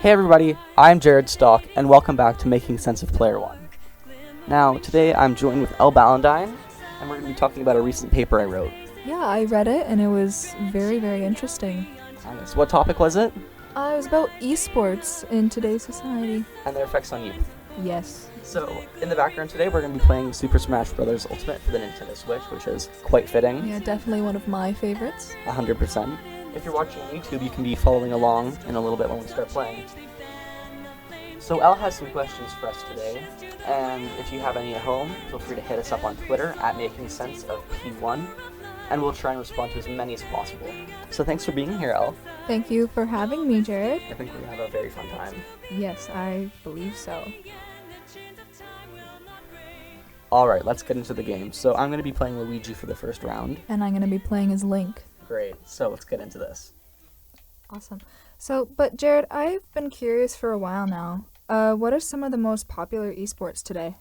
Hey everybody, I'm Jared Stock, and welcome back to Making Sense of Player 1. Now, today I'm joined with Elle Ballandine, and we're going to be talking about a recent paper I wrote. Yeah, I read it, and it was very, very interesting. So what topic was it? It was about esports in today's society. And their effects on youth. Yes. So, in the background today, we're going to be playing Super Smash Bros. Ultimate for the Nintendo Switch, which is quite fitting. Yeah, definitely one of my favorites. 100%. If you're watching on YouTube, you can be following along in a little bit when we start playing. So Elle has some questions for us today, and if you have any at home, feel free to hit us up on Twitter at MakingSenseOfP1, and we'll try and respond to as many as possible. So thanks for being here, Elle. Thank you for having me, Jared. I think we're going to have a very fun time. Yes, I believe so. Alright, let's get into the game. So I'm going to be playing Luigi for the first round. And I'm going to be playing as Link. Great, so let's get into this. Awesome. But Jared, I've been curious for a while now. What are some of the most popular esports today?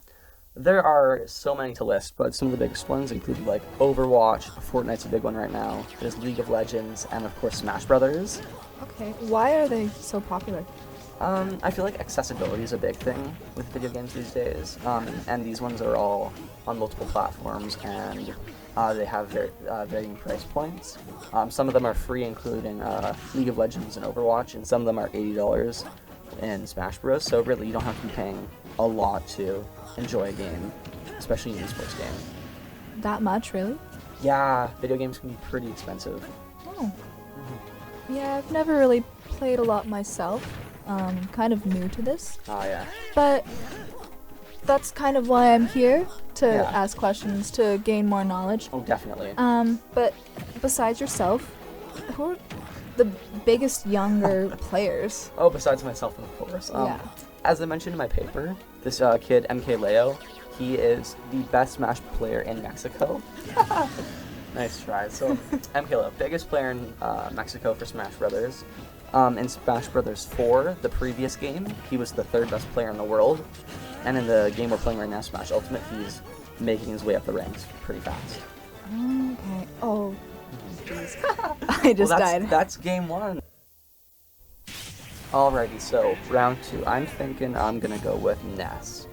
There are so many to list, but some of the biggest ones include like Overwatch, Fortnite's a big one right now, there's League of Legends, and of course Smash Brothers. Okay, why are they so popular? I feel like accessibility is a big thing with video games these days, and these ones are all on multiple platforms, and they have varying price points. Some of them are free, including League of Legends and Overwatch, and some of them are $80 in Smash Bros. So really, you don't have to be paying a lot to enjoy a game, especially an esports game. That much, really? Yeah, video games can be pretty expensive. Oh. Yeah, I've never really played a lot myself. Kind of new to this. Oh, yeah. But that's kind of why I'm here, to Yeah. ask questions, to gain more knowledge. Oh, definitely. But besides yourself, who are the biggest younger players? Oh, besides myself, of course. Yeah. As I mentioned in my paper, this kid, MK Leo, he is the best Smash player in Mexico. Nice try. So, MK Leo, biggest player in Mexico for Smash Brothers. In Smash Brothers 4, the previous game, he was the third best player in the world. And in the game we're playing right now, Smash Ultimate, he's making his way up the ranks pretty fast. Okay. Oh, jeez. I just died. That's game one. Alrighty, so round two. I'm thinking I'm gonna go with Ness.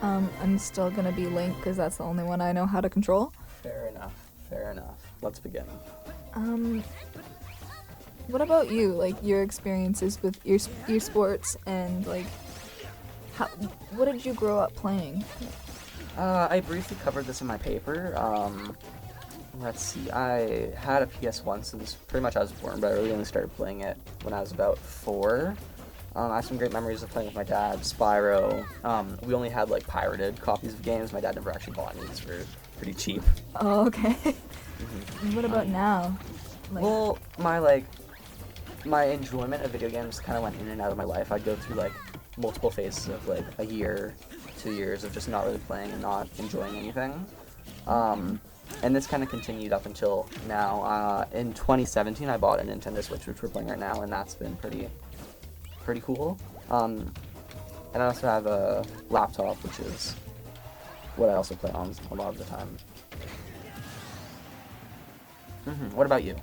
I'm still gonna be Link, because that's the only one I know how to control. Fair enough. Fair enough. Let's begin. What about you? Like, your experiences with esports and, like, what did you grow up playing? I briefly covered this in my paper. Let's see. I had a PS1 since pretty much I was born, but I really only started playing it when I was about 4. I have some great memories of playing with my dad, Spyro. We only had, like, pirated copies of games. My dad never actually bought any. These were pretty cheap. Oh, okay. What about now? Like, Well, my enjoyment of video games kind of went in and out of my life. I'd go through, like, multiple phases of, like, a year, 2 years of just not really playing and not enjoying anything. And this kind of continued up until now. In 2017, I bought a Nintendo Switch, which we're playing right now, and that's been pretty cool. And I also have a laptop, which is what I also play on a lot of the time. What about you?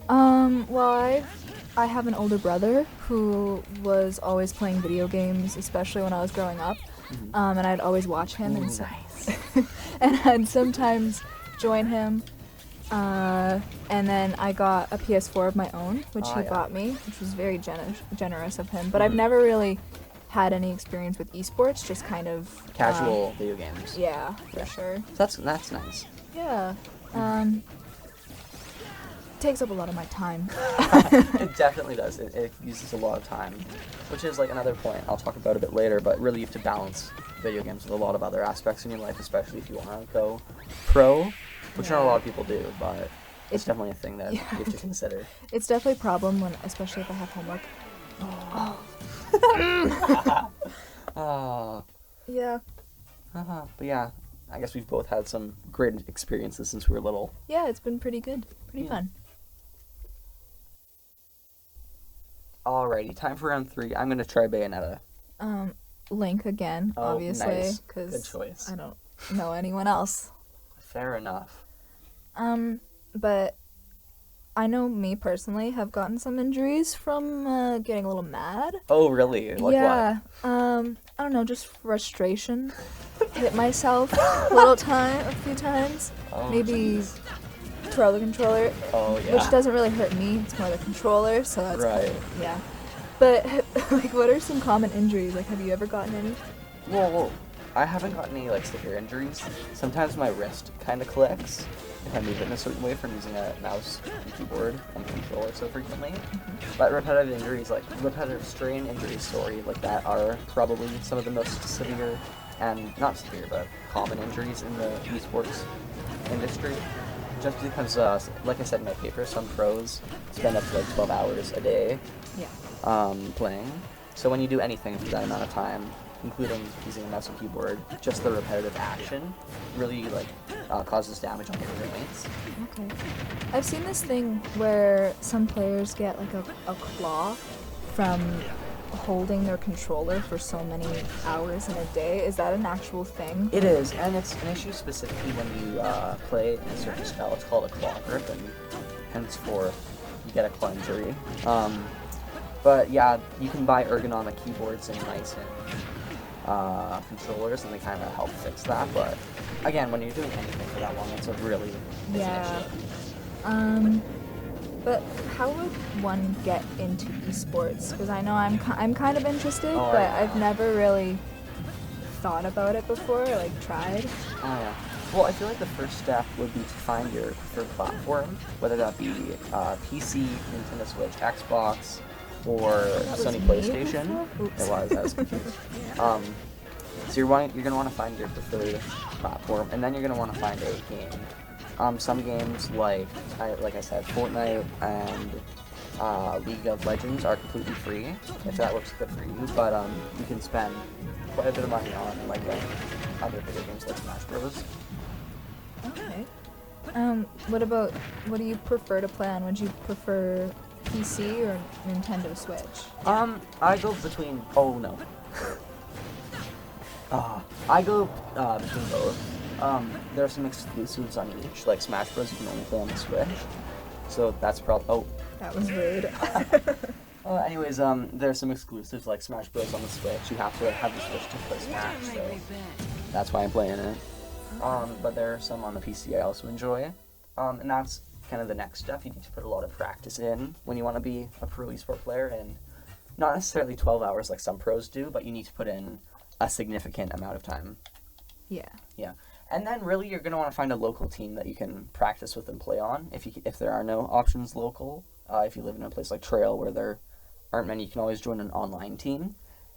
Well, I have an older brother who was always playing video games, especially when I was growing up. And I'd always watch him, and and I'd sometimes join him. And then I got a PS4 of my own, which he bought me, which was very generous of him. But I've never really had any experience with esports, just kind of Casual video games. Yeah, for sure. That's nice. Yeah. Takes up a lot of my time. It definitely does. It uses a lot of time, which is like another point I'll talk about a bit later, but really you have to balance video games with a lot of other aspects in your life, especially if you want to go pro, which not a lot of people do, but it's definitely a thing that you have to consider. It's definitely a problem, especially if I have homework. Oh. Yeah. But yeah, I guess we've both had some great experiences since we were little. Yeah, it's been pretty good. Pretty fun. Alrighty, time for round 3. I'm gonna try Bayonetta. Link again, obviously, nice. because Good choice. I don't know anyone else. Fair enough. But I know me personally have gotten some injuries from getting a little mad. Oh, really? Like Yeah. I don't know, just frustration. Hit myself a few times. what? Oh, Maybe jeez. throw the controller, Oh, yeah. which doesn't really hurt me. It's more the controller, so that's Right. yeah. But like, what are some common injuries? Like, have you ever gotten any? Well, I haven't gotten any like severe injuries. Sometimes my wrist kind of clicks if I move it in a certain way from using a mouse and keyboard and controller so frequently. But repetitive injuries, like repetitive strain injuries, like that, are probably some of the most severe and not severe, but common injuries in the esports industry. Just because, like I said in my paper, some pros spend up to like 12 hours a day Yeah. playing. So when you do anything for that amount of time, including using a mouse and keyboard, just the repetitive action really like causes damage on your joints. Okay. I've seen this thing where some players get like a claw from holding their controller for so many hours in a day. Is that an actual thing? It is, and it's an issue specifically when you play in a certain style. It's called a claw grip, and henceforth you get a claw injury. But yeah, you can buy ergonomic keyboards and mice and controllers, and they kind of help fix that. But again, when you're doing anything for that long, it's an Yeah. issue. But how would one get into esports? Because I know I'm kind of interested, Oh, but yeah. I've never really thought about it before, or, like tried. Oh, yeah. Well, I feel like the first step would be to find your preferred platform, whether that be PC, Nintendo Switch, Xbox, or That was Sony me PlayStation. before? Oops. It was. I was confused. Yeah. So you're gonna want to find your preferred platform, and then you're gonna want to find a game. Some games like I said, Fortnite and League of Legends are completely free if that works good for you. But you can spend quite a bit of money on like other video games like Smash Bros. Okay. What do you prefer to play on? Would you prefer PC or Nintendo Switch? I go between. Oh no. I go between both. There are some exclusives on each, like Smash Bros. You can only play on the Switch, so that's probably. Oh. That was rude. Anyways, there are some exclusives like Smash Bros. On the Switch. You have to have the Switch to play Smash, so that's why I'm playing it. But there are some on the PC I also enjoy, and that's kind of the next step. You need to put a lot of practice in when you want to be a pro esport player, and not necessarily 12 hours like some pros do, but you need to put in a significant amount of time. Yeah. Yeah. And then really you're going to want to find a local team that you can practice with and play on if there are no options local. If you live in a place like Trail where there aren't many, you can always join an online team.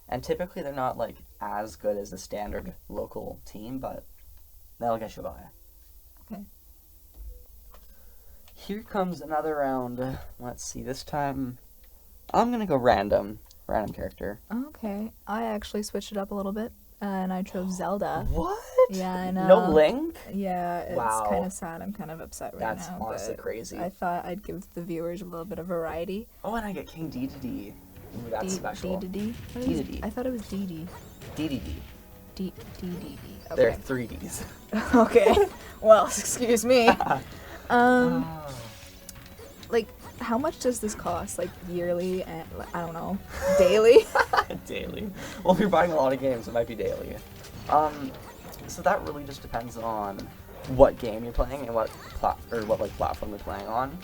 And typically they're not like as good as the standard local team, but that'll get you by. Okay. Here comes another round. Let's see, this time I'm going to go random character. Okay. I actually switched it up a little bit, and I chose Zelda. What? Yeah, I know. No Link? Yeah, it's Wow. kind of sad. I'm kind of upset right now. That's honestly but crazy. I thought I'd give the viewers a little bit of variety. Oh, and I get King Dedede. Ooh, that's special. D. Dedede. I thought it was DD. Dedede. D. There are Okay. 3 Ds. Okay. Well, excuse me. Oh. Like, how much does this cost? Like, yearly and, I don't know, daily? Daily. Well, if you're buying a lot of games, it might be daily. So that really just depends on what game you're playing and what platform you're playing on.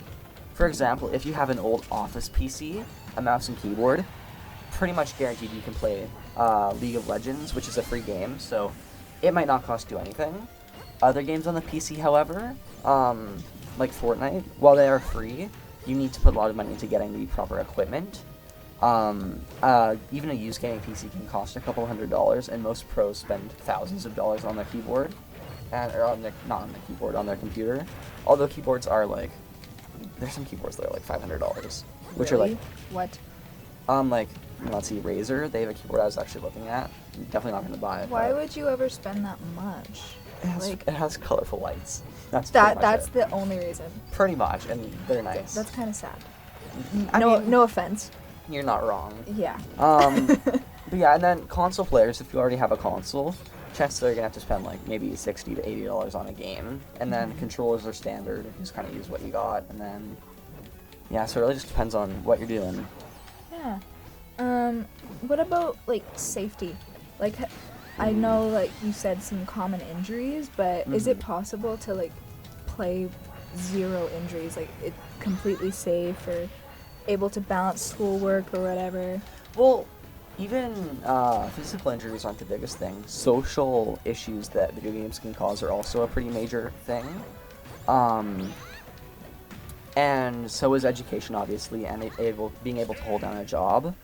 For example, if you have an old office PC, a mouse and keyboard, pretty much guaranteed you can play League of Legends, which is a free game, so it might not cost you anything. Other games on the PC, however, like Fortnite, while they are free, you need to put a lot of money into getting the proper equipment. Even a used gaming PC can cost a couple $100, and most pros spend thousands of dollars on their keyboard, not on the keyboard, on their computer. Although keyboards are like, there's some keyboards that are like $500, which Really? are like, What? let's see, Razer. They have a keyboard I was actually looking at. Definitely not gonna buy it. Why but would you ever spend that much? it has colorful lights. That's That's the only reason. pretty much, and they're nice. That's kind of sad. I mean, No offense. you're not wrong. Yeah. But yeah, and then console players, if you already have a console, chances are you're gonna have to spend like maybe $60 to $80 on a game, and then controllers are standard. You just kind of use what you got, and then Yeah, so it really just depends on what you're doing. Yeah. What about like safety? Like, I know like you said some common injuries, but is it possible to like play 0 injuries, like it completely safe or able to balance schoolwork or whatever? Well, even physical injuries aren't the biggest thing. Social issues that video games can cause are also a pretty major thing. And so is education, obviously, and being able to hold down a job.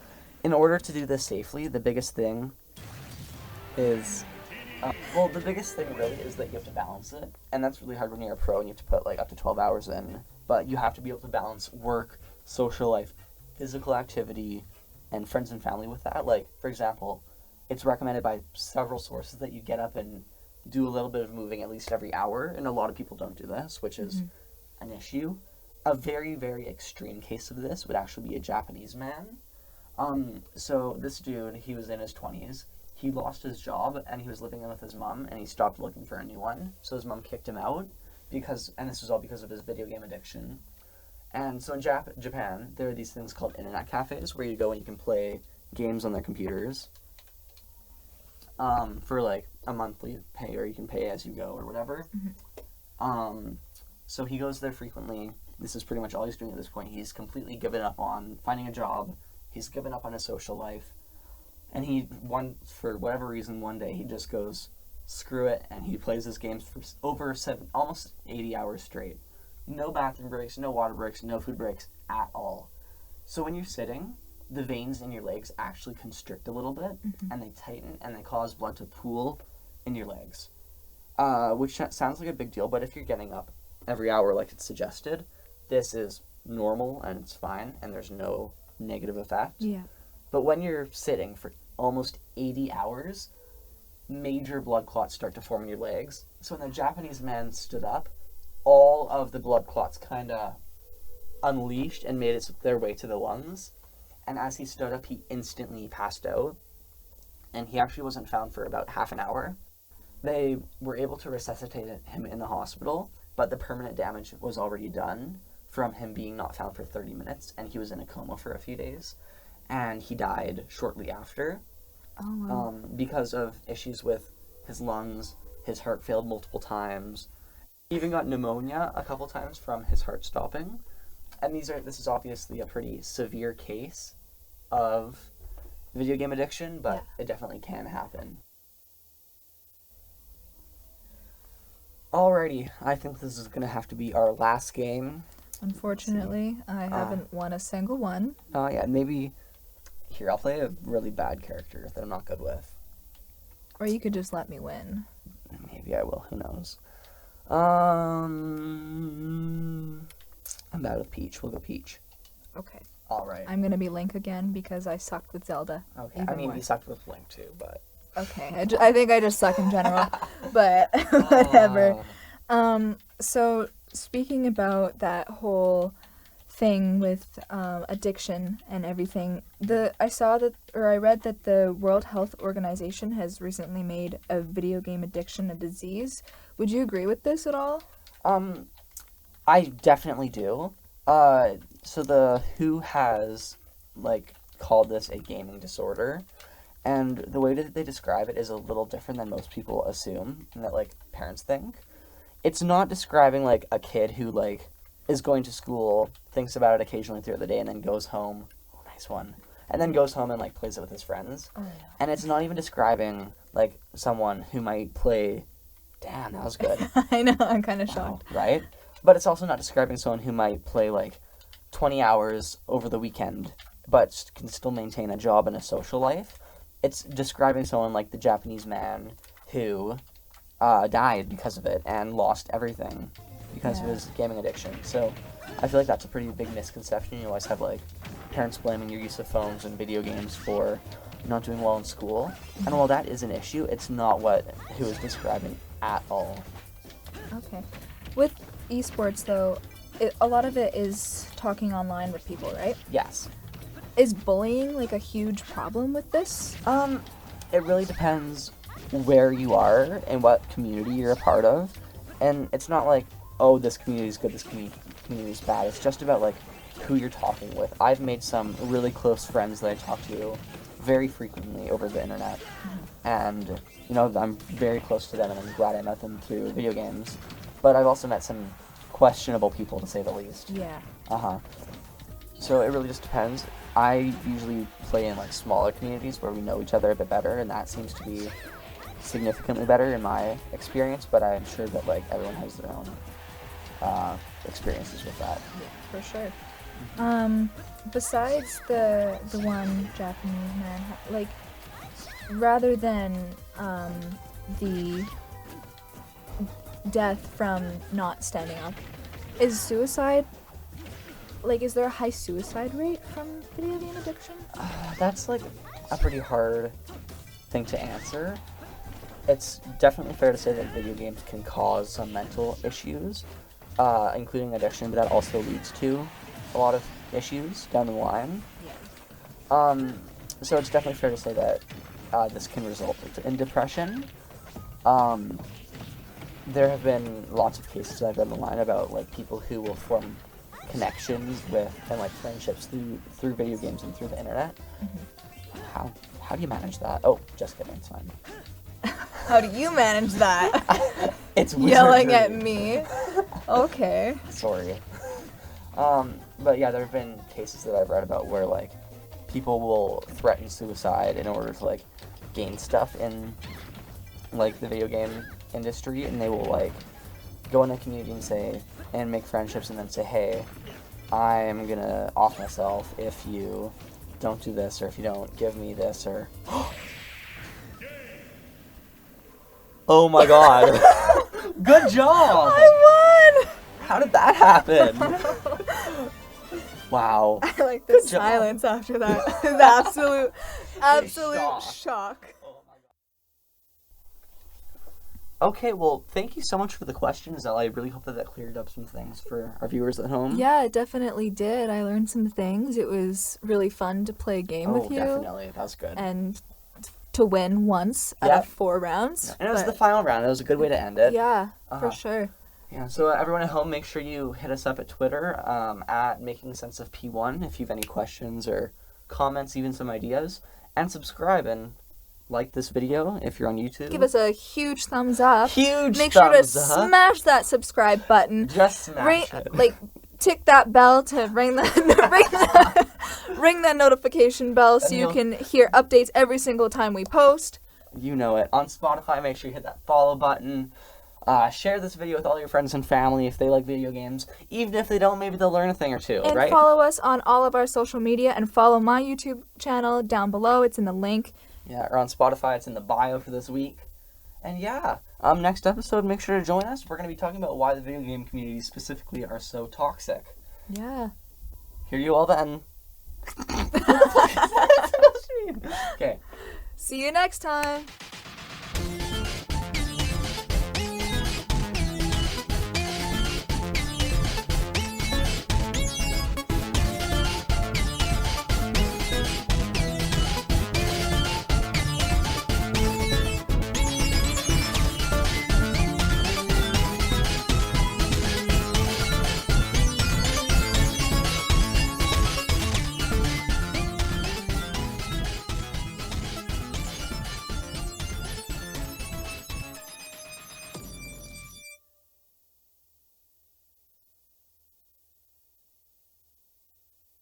In order to do this safely, the biggest thing is, the biggest thing really is that you have to balance it, and that's really hard when you're a pro and you have to put like up to 12 hours in. But you have to be able to balance work, social life, physical activity, and friends and family with that. Like, for example, it's recommended by several sources that you get up and do a little bit of moving at least every hour, and a lot of people don't do this, which is an issue. A very, very extreme case of this would actually be a Japanese man. So this dude, he was in his 20s. He lost his job, and he was living with his mom, and he stopped looking for a new one. So his mom kicked him out, and this was all because of his video game addiction. And so in Japan, there are these things called internet cafes, where you go and you can play games on their computers for like a monthly pay, or you can pay as you go, or whatever. So he goes there frequently. This is pretty much all he's doing at this point. He's completely given up on finding a job. He's given up on his social life. And for whatever reason, one day he just goes, screw it, and he plays his games for almost 80 hours straight. No bathroom breaks, no water breaks, no food breaks at all. So when you're sitting, the veins in your legs actually constrict a little bit, and they tighten, and they cause blood to pool in your legs. Which sounds like a big deal, but if you're getting up every hour like it's suggested, this is normal and it's fine and there's no negative effect. Yeah. But when you're sitting for almost 80 hours, major blood clots start to form in your legs. So when the Japanese man stood up, all of the blood clots kind of unleashed and made their way to the lungs. And as he stood up, he instantly passed out. And he actually wasn't found for about half an hour. They were able to resuscitate him in the hospital, but the permanent damage was already done from him being not found for 30 minutes, and he was in a coma for a few days, and he died shortly after. Oh, wow. Because of issues with his lungs. His heart failed multiple times. He even got pneumonia a couple times from his heart stopping. And this is obviously a pretty severe case of video game addiction, but it definitely can happen. Alrighty, I think this is going to have to be our last game. Unfortunately, I haven't won a single one. Yeah, maybe... Here, I'll play a really bad character that I'm not good with. Or you could just let me win. Maybe I will, who knows. I'm bad with Peach. We'll go Peach. Okay. Alright. I'm gonna be Link again because I sucked with Zelda. Okay, I mean, you sucked with Link too, but... Okay, I think I just suck in general, but whatever. So speaking about that whole thing with addiction and everything, I read that the World Health Organization has recently made a video game addiction a disease. Would you agree with this at all? I definitely do. So the WHO has called this a gaming disorder. And the way that they describe it is a little different than most people assume and that, parents think. It's not describing, a kid who, is going to school, thinks about it occasionally throughout the day, and then goes home. Oh, nice one. And then goes home and, plays it with his friends. Oh, yeah. And it's not even describing, someone who might play... Damn, that was good. I know, I'm kind of shocked. Oh, right? But it's also not describing someone who might play, 20 hours over the weekend, but can still maintain a job and a social life. It's describing someone like the Japanese man who died because of it and lost everything because of his gaming addiction. So I feel like that's a pretty big misconception. You always have parents blaming your use of phones and video games for not doing well in school. And while that is an issue, it's not what WHO is describing at all. Okay. With esports, though, a lot of it is talking online with people, right? Yes. Is bullying a huge problem with this? It really depends where you are and what community you're a part of. And it's not oh, this community is good, this community is bad. It's just about who you're talking with. I've made some really close friends that I talk to very frequently over the internet, and you know, I'm very close to them, and I'm glad I met them through video games. But I've also met some questionable people, to say the least. Yeah. So it really just depends. I usually play in like smaller communities where we know each other a bit better, and that seems to be significantly better in my experience. But I'm sure that like everyone has their own experiences with that. Yeah, for sure. Besides the one Japanese man, like, rather than the death from not standing up, is suicide, like, is there a high suicide rate from video game addiction? That's like a pretty hard thing to answer. It's definitely fair to say that video games can cause some mental issues, including addiction, but that also leads to a lot of issues down the line. So it's definitely fair to say that this can result in depression. There have been lots of cases that I've read online about like people who will form connections with and like friendships through video games and through the internet. How do you manage that? Oh, just kidding, it's fine. How do you manage that? It's Yelling wizardry. at me. Okay. Sorry. But yeah, there have been cases that I've read about where like people will threaten suicide in order to like gain stuff in like the video game industry, and they will like go in a community and say and make friendships and then say, hey, I'm gonna off myself if you don't do this, or if you don't give me this, or oh my god. Good job! I won! How did that happen? Wow. I like the silence after that. The absolute shock. Okay, well, thank you so much for the questions, Elle. I really hope that cleared up some things for our viewers at home. Yeah, it definitely did. I learned some things. It was really fun to play a game with you. Oh, definitely. That was good. And to win once out of 4 rounds. And it was the final round. It was a good way to end it. Yeah, for sure. Yeah, so everyone at home, make sure you hit us up at Twitter at Making Sense of P1 if you have any questions or comments, even some ideas. And subscribe and like this video if you're on YouTube. Give us a huge thumbs up. Make Make sure to smash that subscribe button. Just smash it. Like, tick that bell to ring that notification bell so you can hear updates every single time we post. You know it. On Spotify, make sure you hit that follow button. Share this video with all your friends and family if they like video games. Even if they don't, maybe they'll learn a thing or two, and right? Follow us on all of our social media, and follow my YouTube channel down below. It's in the link. Yeah, or on Spotify, it's in the bio for this week. And yeah, next episode, make sure to join us. We're going to be talking about why the video game communities specifically are so toxic. Yeah. Hear you all then. Okay. See you next time.